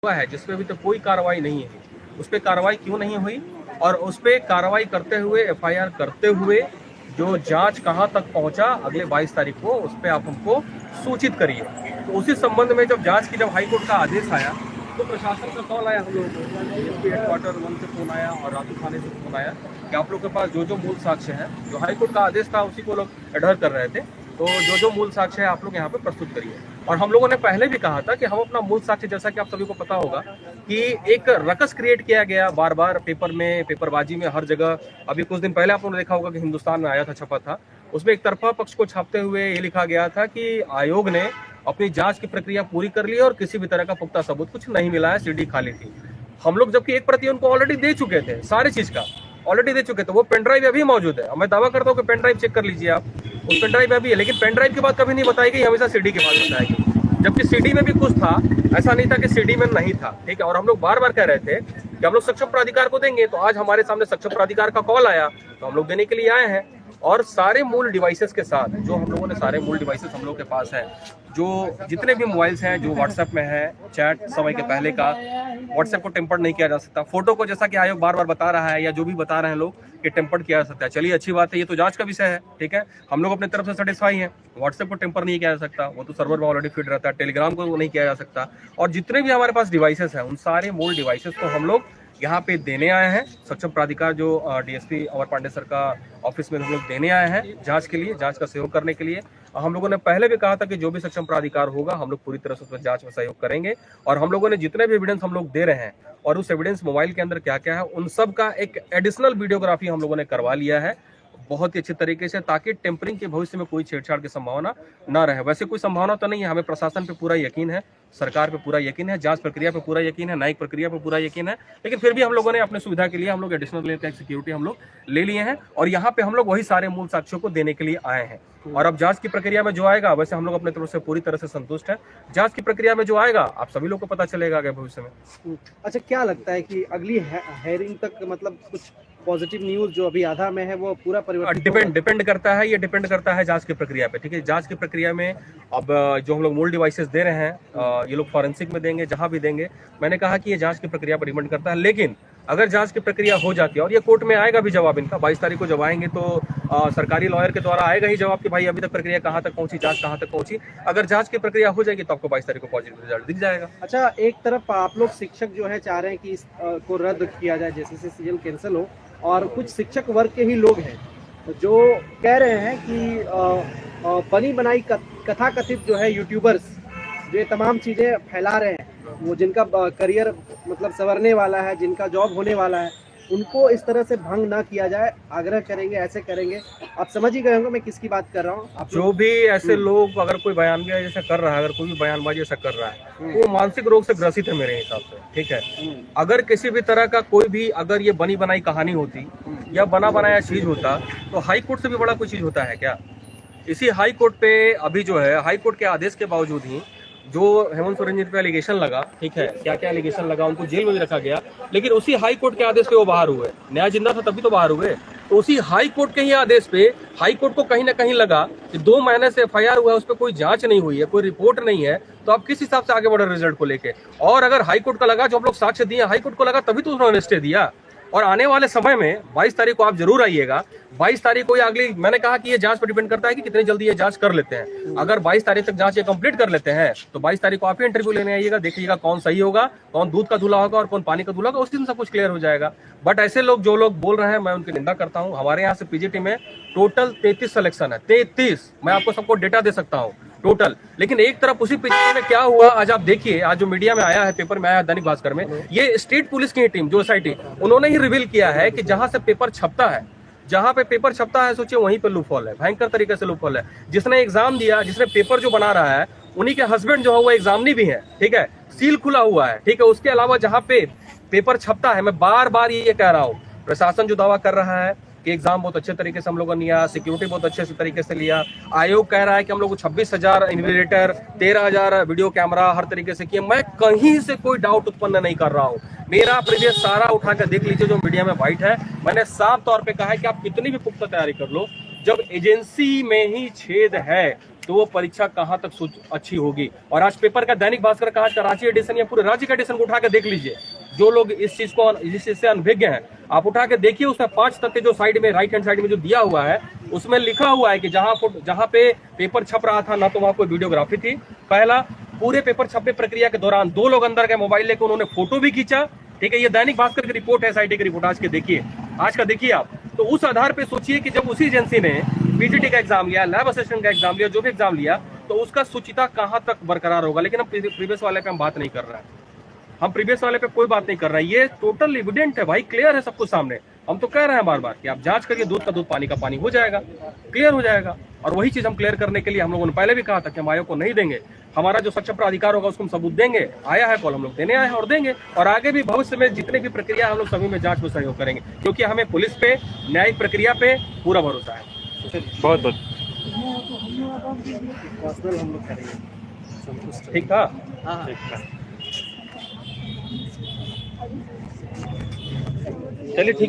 हुआ है जिसपे अभी तक कोई कार्रवाई नहीं है, उस पर कार्रवाई क्यों नहीं हुई? और उस पर कार्रवाई करते हुए, एफआईआर करते हुए जो जांच कहां तक पहुंचा, अगले 22 तारीख को उस पर आप हमको सूचित करिए। तो उसी संबंध में जब जांच की, जब हाईकोर्ट का आदेश आया तो प्रशासन का कॉल आया, हम लोगों को डीएसपी हेडक्वार्टर 1 से फोन आया और रातू थाने से फोन आया कि आप लोग के पास जो जो मूल साक्ष्य है, जो हाईकोर्ट का आदेश था उसी को लोग एडहर कर रहे थे, तो जो जो मूल साक्ष्य है आप लोग यहाँ पे प्रस्तुत करिए। और हम लोगों ने पहले भी कहा था कि हम अपना मूल साक्ष्य, जैसा कि आप सभी को पता होगा कि एक रकस क्रिएट किया गया बार बार पेपर में, पेपरबाजी में, हर जगह। अभी कुछ दिन पहले आप लोगों ने देखा होगा कि हिंदुस्तान में आया था, छपा था, उसमें एक तरफा पक्ष को छापते हुए ये लिखा गया था कि आयोग ने अपनी जांच की प्रक्रिया पूरी कर ली और किसी भी तरह का पुख्ता सबूत कुछ नहीं मिला है, सीडी खाली थी। हम लोग जबकि एक प्रति उनको ऑलरेडी दे चुके थे, सारी चीज का ऑलरेडी दे चुके थे, वो पेन ड्राइव अभी मौजूद है। मैं दावा करता हूँ कि पेन ड्राइव चेक कर लीजिए आप, उस पेन ड्राइव में अभी है, लेकिन पेन ड्राइव की बात कभी नहीं बताई गई, हमेशा सीडी की बात बताई गई, जबकि सीडी में भी कुछ था, ऐसा नहीं था कि सीडी में नहीं था। ठीक है, और हम लोग बार बार कह रहे थे कि हम लोग सक्षम प्राधिकार को देंगे, तो आज हमारे सामने सक्षम प्राधिकार का कॉल आया, तो हम लोग देने के लिए आए हैं। और सारे मूल डिवाइसेस के साथ, जो हम लोगों ने सारे मूल डिवाइसेस हम लोग के पास है, जो जितने भी मोबाइल्स हैं, जो व्हाट्सएप में है, चैट समय के पहले का, व्हाट्सएप को टेम्पर्ड नहीं किया जा सकता, फोटो को जैसा कि आयोग बार बार बता रहा है या जो भी बता रहे हैं लोग कि टेम्पर्ड किया जा सकता है। चलिए अच्छी बात है, ये तो जांच का विषय है, ठीक है, हम लोग अपनी तरफ से सेटिस्फाई हैं। व्हाट्सएप को टेम्पर नहीं किया जा सकता, वो तो सर्वर में ऑलरेडी फीड रहता है, टेलीग्राम को नहीं किया जा सकता, और जितने भी हमारे पास डिवाइसेस हैं उन सारे मूल डिवाइसेस को हम लोग यहाँ पे देने आए हैं। सक्षम प्राधिकार जो डीएसपी अमर पांडे सर का ऑफिस में हम लोग देने आए हैं जांच के लिए, जांच का सहयोग करने के लिए। हम लोगों ने पहले भी कहा था कि जो भी सक्षम प्राधिकार होगा हम लोग पूरी तरह से उसमें जांच में सहयोग करेंगे, और हम लोगों ने जितने भी एविडेंस हम लोग दे रहे हैं और उस एविडेंस मोबाइल के अंदर क्या क्या है उन सब का एक एडिशनल वीडियोग्राफी हम लोगों ने करवा लिया है बहुत ही अच्छी तरीके से, ताकि टेम्परिंग के भविष्य में कोई छेड़छाड़ की संभावना ना रहे। वैसे कोई संभावना तो नहीं है, हमें प्रशासन पे पूरा यकीन है, सरकार पे पूरा यकीन है, जांच प्रक्रिया पे पूरा यकीन है, न्यायिक प्रक्रिया पे पूरा यकीन है, लेकिन फिर भी हम लोगों ने अपने सुविधा के लिए हम लोग एडिशनल लेयर का सिक्योरिटी हम लोग ले लिए हैं, और यहाँ पे हम लोग वही सारे मूल साक्ष्यों को देने के लिए आए हैं। और अब जांच की प्रक्रिया में जो आएगा, वैसे हम लोग अपने तरफ से पूरी तरह से संतुष्ट हैं। जांच की प्रक्रिया में जो आएगा आप सभी लोग को पता चलेगा आगे भविष्य में। अच्छा, क्या लगता है कि अगली हेयरिंग तक मतलब कुछ पॉजिटिव न्यूज जो अभी आधा में है वो पूरा परिवर्तन डिपेंड करता है, ये डिपेंड करता है जांच की प्रक्रिया पे, ठीक है। जांच की प्रक्रिया में अब जो हम लोग मूल डिवाइसेस दे रहे हैं, ये लोग फॉरेंसिक में देंगे, जहां भी देंगे, मैंने कहा कि ये जांच की प्रक्रिया पर डिपेंड करता है। लेकिन अगर जांच की प्रक्रिया हो जाती है और ये कोर्ट में आएगा भी जवाब इनका, 22 तारीख को जब आएंगे तो सरकारी लॉयर के द्वारा आएगा ही जवाब कि भाई अभी तक प्रक्रिया कहां तक पहुंची, जांच कहां तक पहुंची। अगर जांच की प्रक्रिया हो जाएगी तो आपको 22 तारीख को पॉजिटिव रिजल्ट दिख जाएगा। अच्छा, एक तरफ आप लोग शिक्षक जो है चाह रहे हैं कि इस को रद्द किया जाए, जैसे सीजन कैंसिल हो, और कुछ शिक्षक वर्ग के ही लोग हैं जो कह रहे हैं कि बनी बनाई कथा कथित जो है यूट्यूबर्स जो ये तमाम चीज़ें फैला रहे हैं, वो जिनका करियर मतलब संवरने वाला है, जिनका जॉब होने वाला है, उनको इस तरह से भंग ना किया जाए, आग्रह करेंगे, ऐसे करेंगे। आप समझ ही गए होंगे मैं किसकी बात कर रहा हूँ। जो भी ऐसे लोग, अगर कोई बयानबाजी ऐसा कर रहा है, अगर कोई भी बयानबाजी ऐसा कर रहा है, वो मानसिक रोग से ग्रसित है मेरे हिसाब से, ठीक है। अगर किसी भी तरह का कोई भी, अगर ये बनी बनाई कहानी होती या बना बनाया चीज होता, तो हाई कोर्ट से भी बड़ा कोई चीज होता है क्या? इसी हाई कोर्ट पे अभी जो है, हाई कोर्ट के आदेश के बावजूद ही जो हेमंत सोरेन जी पे एलिगेशन लगा, ठीक है, क्या क्या एलिगेशन लगा, उनको जेल में भी रखा गया, लेकिन उसी हाई कोर्ट के आदेश पे वो बाहर हुए। न्याय जिंदा था तभी तो बाहर हुए। तो उसी हाई कोर्ट के ही आदेश पे हाई कोर्ट को कहीं ना कहीं लगा कि 2 महीने से एफआईआर हुआ है, उस पर कोई जांच नहीं हुई है, कोई रिपोर्ट नहीं है, तो आप किस हिसाब से आगे बढ़े रिजल्ट को लेके। और अगर हाई कोर्ट का लगा, जो हम लोग साक्ष्य दिए, हाई कोर्ट को लगा तभी तो उन्होंने स्टे दिया। और आने वाले समय में 22 तारीख को आप जरूर आइएगा। 22 तारीख को या अगली, मैंने कहा कि ये जांच पर डिपेंड करता है कि कितनी जल्दी ये जांच कर लेते हैं। अगर 22 तारीख तक जांच ये कंप्लीट कर लेते हैं तो 22 तारीख को आप ही इंटरव्यू लेने आइएगा, देखिएगा कौन सही होगा, कौन दूध का दूल्हा होगा और कौन पानी का दूल्हा होगा, उस दिन सब कुछ क्लियर हो जाएगा। बट ऐसे लोग, जो लोग बोल रहे हैं, मैं उनकी निंदा करता हूँ। हमारे यहाँ से पीजीटी में टोटल 33 सिलेक्शन है, 33, मैं आपको सबको डेटा दे सकता हूँ टोटल। लेकिन एक तरफ उसी पीजीटी में क्या हुआ, आज आप देखिए, आज जो मीडिया में आया है, पेपर में आया है, दैनिक भास्कर में, ये स्टेट पुलिस की टीम, जो एसआईटी, उन्होंने ही रिवील किया है कि जहां से पेपर छपता है, जहां पे पेपर छपता है, सोचिए वहीं पे लूपहोल है, भयंकर तरीके से लूपहोल है। जिसने एग्जाम दिया, जिसने पेपर जो बना रहा है, उन्हीं के हस्बैंड जो है वो एग्जामिनी भी है, ठीक है, सील खुला हुआ है, ठीक है। उसके अलावा जहां पे पेपर छपता है, मैं बार बार ये कह रहा हूँ, प्रशासन जो दावा कर रहा है कि एग्जाम बहुत अच्छे तरीके से हम लोगों ने लिया, सिक्योरिटी बहुत अच्छे से तरीके से लिया, आयोग कह रहा है कि हम लोग को 26,000 इन्विजिलेटर, 13,000 वीडियो कैमरा हर तरीके से किए, मैं कहीं से कोई डाउट उत्पन्न नहीं कर रहा हूँ। मेरा प्रीवियस सारा उठा कर देख लीजिए, जो मीडिया में वाइट है, मैंने साफ तौर पे कहा है कि आप कितनी भी पुख्ता तैयारी कर लो, जब एजेंसी में ही छेद है तो वो परीक्षा कहाँ तक अच्छी होगी। और आज पेपर का दैनिक भास्कर का आज का रांची एडिशन या पूरे राज्य का एडिशन को उठा के देख लीजिए। जो लोग इस चीज से अनभिज्ञ हैं, आप उठा के देखिए, उसमें 5 तथ्य जो साइड में राइट हैंड साइड में जो दिया हुआ है, उसमें लिखा हुआ है कि जहां पे पेपर छप रहा था ना तो वहां कोई वीडियोग्राफी थी। पहला, पूरे पेपर छपने प्रक्रिया के दौरान 2 लोग अंदर गए, मोबाइल लेकर उन्होंने फोटो भी खींचा। ठीक है, ये दैनिक भास्कर की रिपोर्ट है, SIT की रिपोर्ट आज के देखिए, आज का देखिए आप। तो उस आधार पे सोचिए कि जब उसी एजेंसी ने PGT का एग्जाम लिया, लैब असिस्टेंट का एग्जाम लिया, जो भी एग्जाम लिया, तो उसका शुचिता कहां तक बरकरार होगा। लेकिन हम प्रीवियस वाले पे हम बात नहीं कर रहे हैं, हम प्रीवियस वाले पे कोई बात नहीं कर रहे हैं। ये टोटल एविडेंट है भाई, क्लियर है सब कुछ सामने। हम तो कह रहे हैं बार बार कि आप जांच करिए, दूध का दूध पानी का पानी हो जाएगा, क्लियर हो जाएगा। और वही चीज हम क्लियर करने के लिए हम लोगों ने पहले भी कहा था कि हम आयोग को नहीं देंगे, हमारा जो सक्षम प्राधिकार होगा उसको हम सबूत देंगे। आया है कॉल, हम लोग देने आए हैं और देंगे। और आगे भी भविष्य में जितने भी प्रक्रिया हम लोग सभी में जांच में सहयोग करेंगे, क्योंकि हमें पुलिस पे, न्यायिक प्रक्रिया पे पूरा भरोसा है। बहुत बहुत पर्सनल हम लोग करेंगे, संतुष्ट। ठीक था। हाँ, चलिए ठीक है।